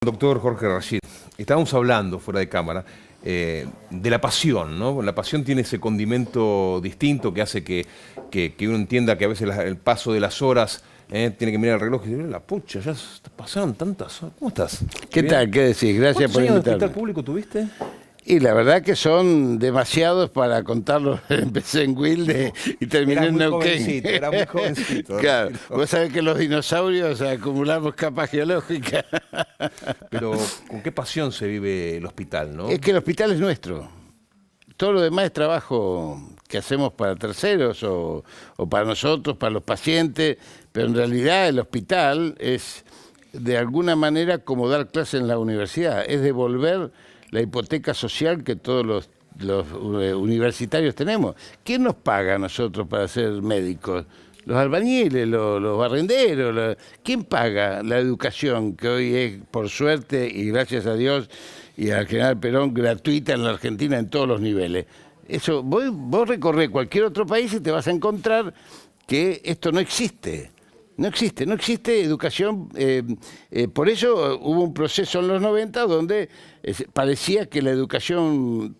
Doctor Jorge Rashid, estábamos hablando fuera de cámara de la pasión, ¿no? La pasión tiene ese condimento distinto que hace que uno entienda que a veces el paso de las horas tiene que mirar el reloj y decir, la pucha, ya pasaron tantas horas. ¿Cómo estás? ¿Qué tal? ¿Qué decís? Gracias por invitarme. ¿Cuántos años de hospital invitarme. público tuviste? Y la verdad que son demasiados para contarlos. Empecé en Wilde y terminé en Neuquén. Era muy jovencito. Claro, vos sabés que los dinosaurios acumulamos capas geológicas. Pero con qué pasión se vive el hospital, ¿no? Es que el hospital es nuestro. Todo lo demás es trabajo que hacemos para terceros o para nosotros, para los pacientes, pero en realidad el hospital es de alguna manera como dar clase en la universidad, es devolver la hipoteca social que todos los universitarios tenemos. ¿Quién nos paga a nosotros para ser médicos? Los albañiles, los barrenderos. ¿Quién paga la educación que hoy es, por suerte y gracias a Dios y al general Perón, gratuita en la Argentina en todos los niveles? Eso, vos recorrés cualquier otro país y te vas a encontrar que esto no existe. No existe educación. Por eso hubo un proceso en los 90 donde parecía que la educación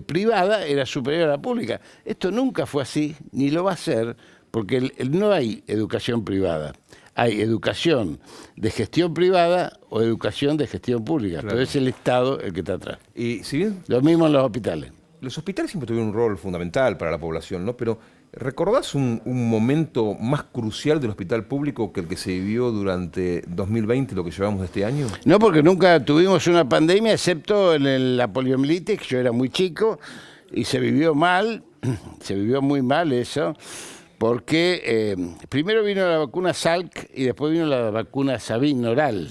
privada era superior a la pública. Esto nunca fue así, ni lo va a ser, porque no hay educación privada. Hay educación de gestión privada o educación de gestión pública, Claro. pero es el Estado el que está atrás. Y si bien Lo mismo en los hospitales. los hospitales siempre tuvieron un rol fundamental para la población, ¿no? Pero ¿recordás un momento más crucial del hospital público que el que se vivió durante 2020, lo que llevamos de este año? No, porque nunca tuvimos una pandemia, excepto en la poliomielitis, que yo era muy chico, y se vivió mal, se vivió muy mal eso, porque primero vino la vacuna Salk y después vino la vacuna Sabin oral.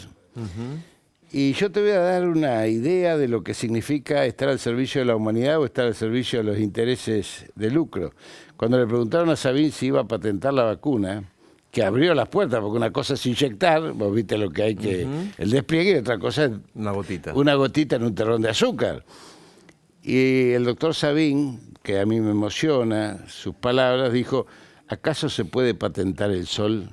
Y yo te voy a dar una idea de lo que significa estar al servicio de la humanidad o estar al servicio de los intereses de lucro. Cuando le preguntaron a Sabin si iba a patentar la vacuna, que abrió las puertas, porque una cosa es inyectar, vos viste lo que hay que, el despliegue, y otra cosa es Una gotita. una gotita en un terrón de azúcar. Y el doctor Sabin, que a mí me emociona sus palabras, dijo, ¿acaso se puede patentar el sol?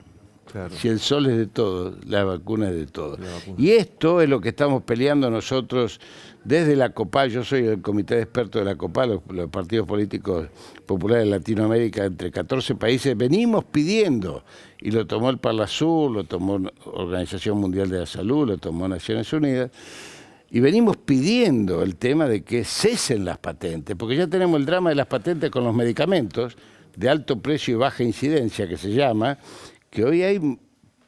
Claro. Si el sol es de todos, la vacuna es de todos. Y esto es lo que estamos peleando nosotros desde la COPAL. Yo soy el comité de expertos de la COPAL, los partidos políticos populares de Latinoamérica, entre 14 países. Venimos pidiendo, y lo tomó el Parlasur, lo tomó Organización Mundial de la Salud, lo tomó Naciones Unidas, y venimos pidiendo el tema de que cesen las patentes, porque ya tenemos el drama de las patentes con los medicamentos de alto precio y baja incidencia, que se llama, que hoy hay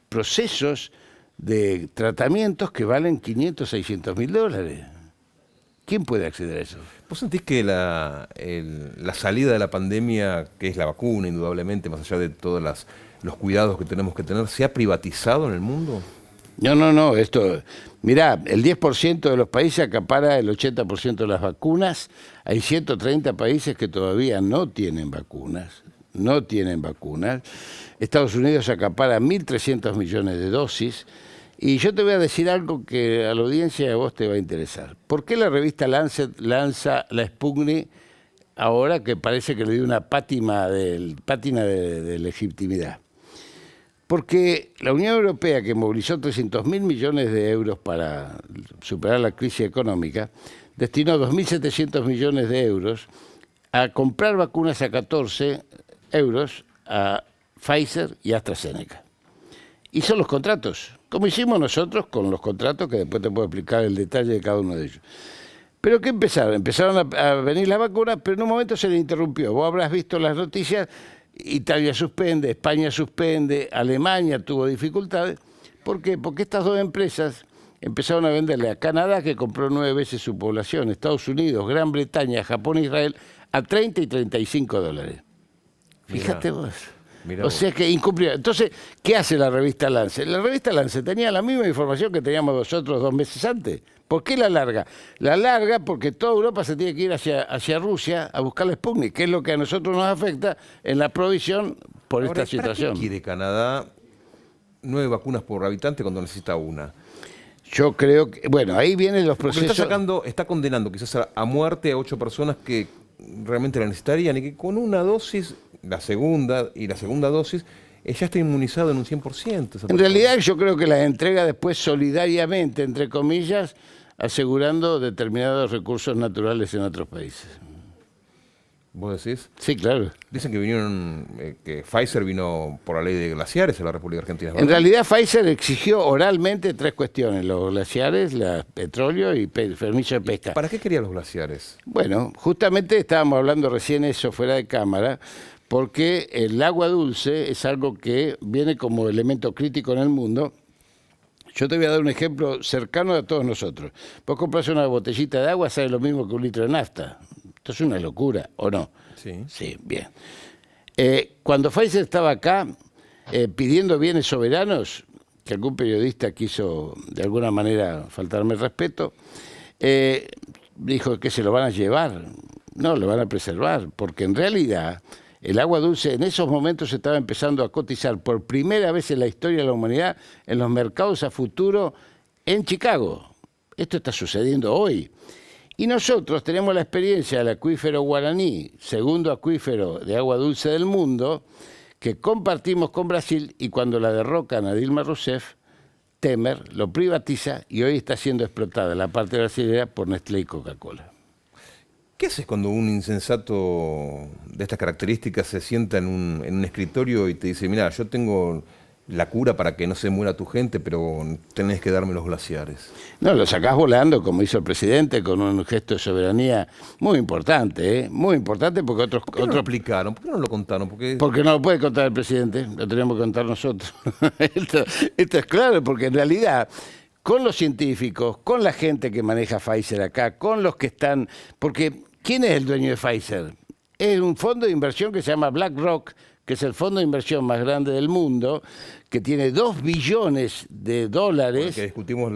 procesos de tratamientos que valen 500, 600 mil dólares. ¿Quién puede acceder a eso? ¿Vos sentís que la salida de la pandemia, que es la vacuna, indudablemente, más allá de todos los cuidados que tenemos que tener, se ha privatizado en el mundo? No, esto... Mirá, el 10% de los países acapara el 80% de las vacunas. Hay 130 países que todavía no tienen vacunas. Estados Unidos acapara 1.300 millones de dosis. Y yo te voy a decir algo que a la audiencia y a vos te va a interesar. ¿Por qué la revista Lancet lanza la Sputnik ahora que parece que le dio una pátina de legitimidad? Porque la Unión Europea, que movilizó 300.000 millones de euros para superar la crisis económica, destinó 2.700 millones de euros a comprar vacunas a 14 euros a Pfizer y AstraZeneca. Hizo los contratos, como hicimos nosotros con los contratos, que después te puedo explicar el detalle de cada uno de ellos. ¿Pero qué empezaron? Empezaron a venir las vacunas, pero en un momento se le interrumpió. Vos habrás visto las noticias, Italia suspende, España suspende, Alemania tuvo dificultades. ¿Por qué? Porque estas dos empresas empezaron a venderle a Canadá, que compró 9 veces su población, Estados Unidos, Gran Bretaña, Japón e Israel, a 30 y 35 dólares. Fíjate vos. O sea que incumplió. Entonces, ¿qué hace la revista Lancet? La revista Lancet tenía la misma información que teníamos nosotros 2 meses antes. ¿Por qué la larga? La larga porque toda Europa se tiene que ir hacia Rusia a buscar la Sputnik, que es lo que a nosotros nos afecta en la provisión por esta situación. ¿Para qué quiere Canadá 9 vacunas por habitante cuando necesita una? Yo creo que, bueno, ahí vienen los procesos. Está condenando quizás a muerte a 8 personas que realmente la necesitarían y que con una dosis, la segunda dosis, ya está inmunizado en un 100%. esa En persona. realidad yo creo que las entrega después solidariamente, entre comillas, asegurando determinados recursos naturales en otros países. ¿Vos decís? Sí, claro. Dicen que vinieron, que Pfizer vino por la ley de glaciares a la República Argentina. En ¿verdad? realidad Pfizer exigió oralmente 3 cuestiones: los glaciares, el petróleo y permiso de pesca. ¿Para qué quería los glaciares? Bueno, justamente estábamos hablando recién eso fuera de cámara, porque el agua dulce es algo que viene como elemento crítico en el mundo. Yo te voy a dar un ejemplo cercano a todos nosotros. Vos compras una botellita de agua, sale lo mismo que un litro de nafta. Esto es una locura, ¿o no? Sí. Sí, bien. Cuando Pfizer estaba acá pidiendo bienes soberanos, que algún periodista quiso de alguna manera faltarme el respeto, dijo que se lo van a llevar. No, lo van a preservar, porque en realidad el agua dulce en esos momentos estaba empezando a cotizar por primera vez en la historia de la humanidad en los mercados a futuro en Chicago. Esto está sucediendo hoy. Y nosotros tenemos la experiencia del acuífero Guaraní, segundo acuífero de agua dulce del mundo, que compartimos con Brasil, y cuando la derrocan a Dilma Rousseff, Temer lo privatiza y hoy está siendo explotada la parte brasileña por Nestlé y Coca-Cola. ¿Qué haces cuando un insensato de estas características se sienta en un escritorio y te dice, mira, yo tengo la cura para que no se muera tu gente, pero tenés que darme los glaciares? No, lo sacás volando, como hizo el presidente, con un gesto de soberanía muy importante, ¿eh? Muy importante, porque ¿Por qué no lo explicaron? ¿Por qué no lo contaron? Porque no lo puede contar el presidente, lo tenemos que contar nosotros. esto es claro, porque en realidad, con los científicos, con la gente que maneja Pfizer acá, con los que están... Porque, ¿quién es el dueño de Pfizer? Es un fondo de inversión que se llama BlackRock, que es el fondo de inversión más grande del mundo, que tiene $2 billones. que discutimos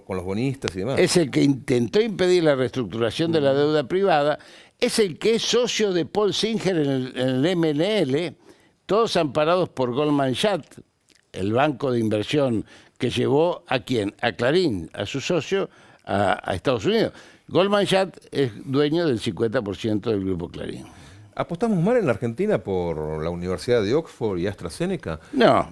con los bonistas y demás. Es el que intentó impedir la reestructuración de la deuda privada, es el que es socio de Paul Singer en el MNL, todos amparados por Goldman Sachs, el banco de inversión que llevó ¿a quién? A Clarín, a su socio, a Estados Unidos. Goldman Sachs es dueño del 50% del grupo Clarín. ¿Apostamos mal en la Argentina por la Universidad de Oxford y AstraZeneca? No.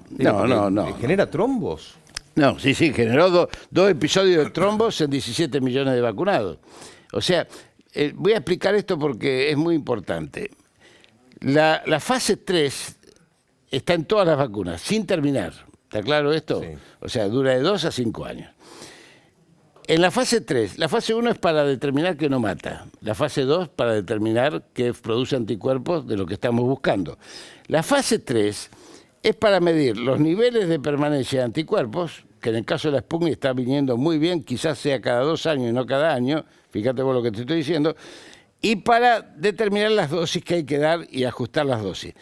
¿Genera trombos? No, sí, generó dos episodios de trombos en 17 millones de vacunados. O sea, voy a explicar esto porque es muy importante. La fase 3 está en todas las vacunas, sin terminar. ¿Está claro esto? Sí. O sea, dura de 2 a 5 años. En la fase 3, la fase 1 es para determinar que no mata. La fase 2 para determinar que produce anticuerpos de lo que estamos buscando. La fase 3 es para medir los niveles de permanencia de anticuerpos, que en el caso de la Sputnik está viniendo muy bien, quizás sea cada 2 años y no cada año, fíjate vos lo que te estoy diciendo, y para determinar las dosis que hay que dar y ajustar las dosis.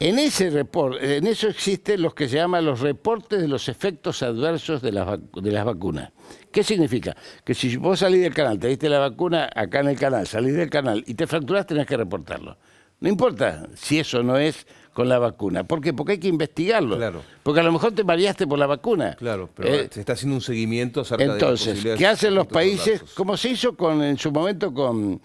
En eso existen los que se llaman los reportes de los efectos adversos de las vacunas. ¿Qué significa? Que si vos salís del canal, te diste la vacuna acá en el canal, salís del canal y te fracturás, tenés que reportarlo. No importa si eso no es con la vacuna. ¿Por qué? Porque hay que investigarlo. Claro. Porque a lo mejor te mareaste por la vacuna. Claro, pero se está haciendo un seguimiento acerca de las Entonces, posibilidades ¿qué hacen los de efectos países? adversos? Como se hizo en su momento con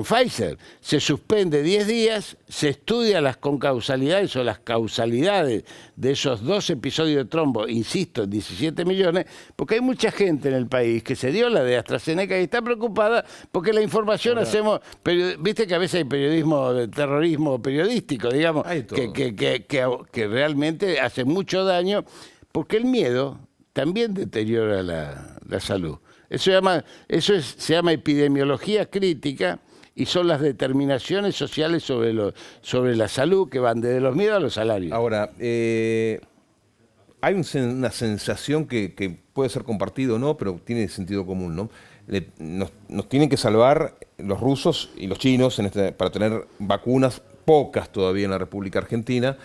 Pfizer. Se suspende 10 días, se estudia las concausalidades o las causalidades de esos 2 episodios de trombo, insisto, 17 millones, porque hay mucha gente en el país que se dio la de AstraZeneca y está preocupada porque la información viste que a veces hay periodismo de terrorismo periodístico, digamos, que realmente hace mucho daño, porque el miedo también deteriora la salud. Se llama epidemiología crítica y son las determinaciones sociales sobre la salud que van desde los miedos a los salarios. Ahora, hay una sensación que puede ser compartida o no, pero tiene sentido común, ¿no? Nos tienen que salvar los rusos y los chinos para tener vacunas, pocas todavía en la República Argentina,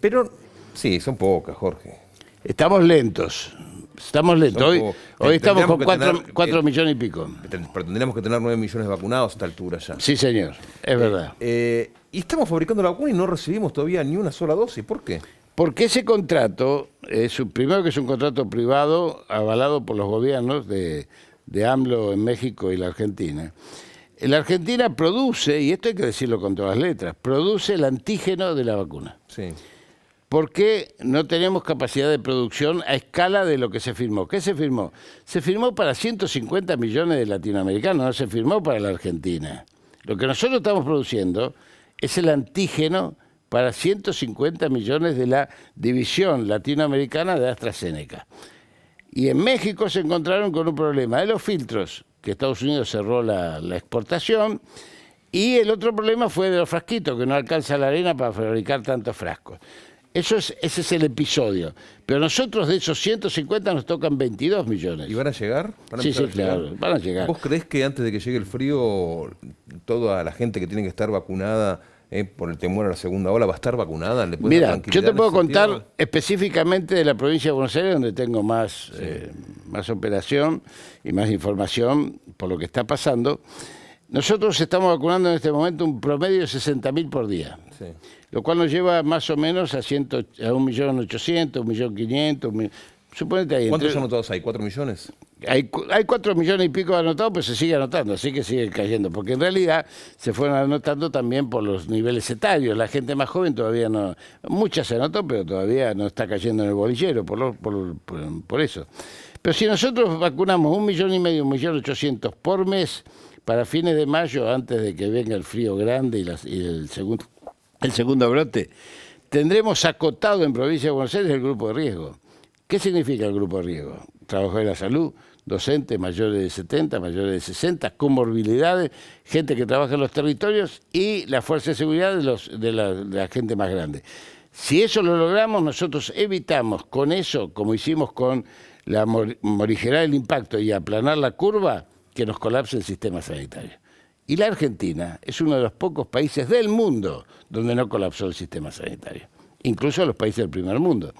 pero sí, son pocas, Jorge. Estamos lentos. Hoy estamos con 4 millones y pico. Pero tendríamos que tener 9 millones vacunados a esta altura ya. Sí, señor, es verdad. Y estamos fabricando la vacuna y no recibimos todavía ni una sola dosis. ¿Por qué? Porque ese contrato, primero que es un contrato privado avalado por los gobiernos de AMLO en México y la Argentina. La Argentina produce, y esto hay que decirlo con todas las letras, produce el antígeno de la vacuna. Sí. ¿Por qué no tenemos capacidad de producción a escala de lo que se firmó? ¿Qué se firmó? Se firmó para 150 millones de latinoamericanos, no se firmó para la Argentina. Lo que nosotros estamos produciendo es el antígeno para 150 millones de la división latinoamericana de AstraZeneca. Y en México se encontraron con un problema de los filtros, que Estados Unidos cerró la exportación, y el otro problema fue de los frasquitos, que no alcanza la arena para fabricar tantos frascos. Ese es el episodio. Pero nosotros de esos 150 nos tocan 22 millones. ¿Y van a llegar? ¿Van a Sí, empezar a llegar? claro, van a llegar. ¿Vos creés que antes de que llegue el frío, toda la gente que tiene que estar vacunada por el temor a la segunda ola va a estar vacunada? ¿Le puede dar Mira, tranquilidad yo te en puedo ese sentido? contar específicamente de la provincia de Buenos Aires, donde tengo más operación y más información por lo que está pasando. Nosotros estamos vacunando en este momento un promedio de 60.000 por día, Sí. lo cual nos lleva más o menos a 1.800.000, 1.500.000. Suponete ahí. ¿Cuántos anotados hay? ¿4 millones? Hay 4 millones y pico anotados, pero se sigue anotando, así que sigue cayendo, porque en realidad se fueron anotando también por los niveles etarios. La gente más joven todavía no, mucha se anotó, pero todavía no está cayendo en el bolillero, por eso. Pero si nosotros vacunamos 1,5 millones, 1.800.000 por mes para fines de mayo, antes de que venga el frío grande y el segundo brote, tendremos acotado en provincia de Buenos Aires el grupo de riesgo. ¿Qué significa el grupo de riesgo? Trabajadores de la salud, docentes mayores de 70, mayores de 60, comorbilidades, gente que trabaja en los territorios y la fuerza de seguridad de la gente más grande. Si eso lo logramos, nosotros evitamos con eso, como hicimos con la morigerar el impacto y aplanar la curva, que nos colapse el sistema sanitario. Y la Argentina es uno de los pocos países del mundo donde no colapsó el sistema sanitario, incluso los países del primer mundo.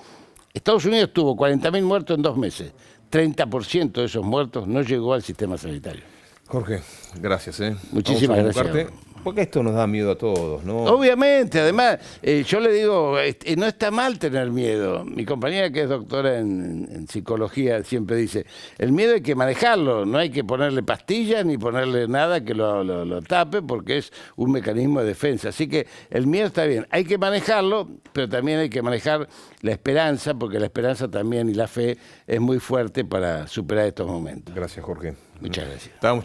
Estados Unidos tuvo 40.000 muertos en 2 meses. 30% de esos muertos no llegó al sistema sanitario. Jorge, gracias. Muchísimas Vamos a gracias. convocarte, porque esto nos da miedo a todos, ¿no? Obviamente, además, yo le digo, no está mal tener miedo. Mi compañera, que es doctora en psicología, siempre dice, el miedo hay que manejarlo, no hay que ponerle pastillas ni ponerle nada que lo tape, porque es un mecanismo de defensa. Así que el miedo está bien, hay que manejarlo, pero también hay que manejar la esperanza, porque la esperanza también y la fe es muy fuerte para superar estos momentos. Gracias, Jorge. Muchas gracias. Estábamos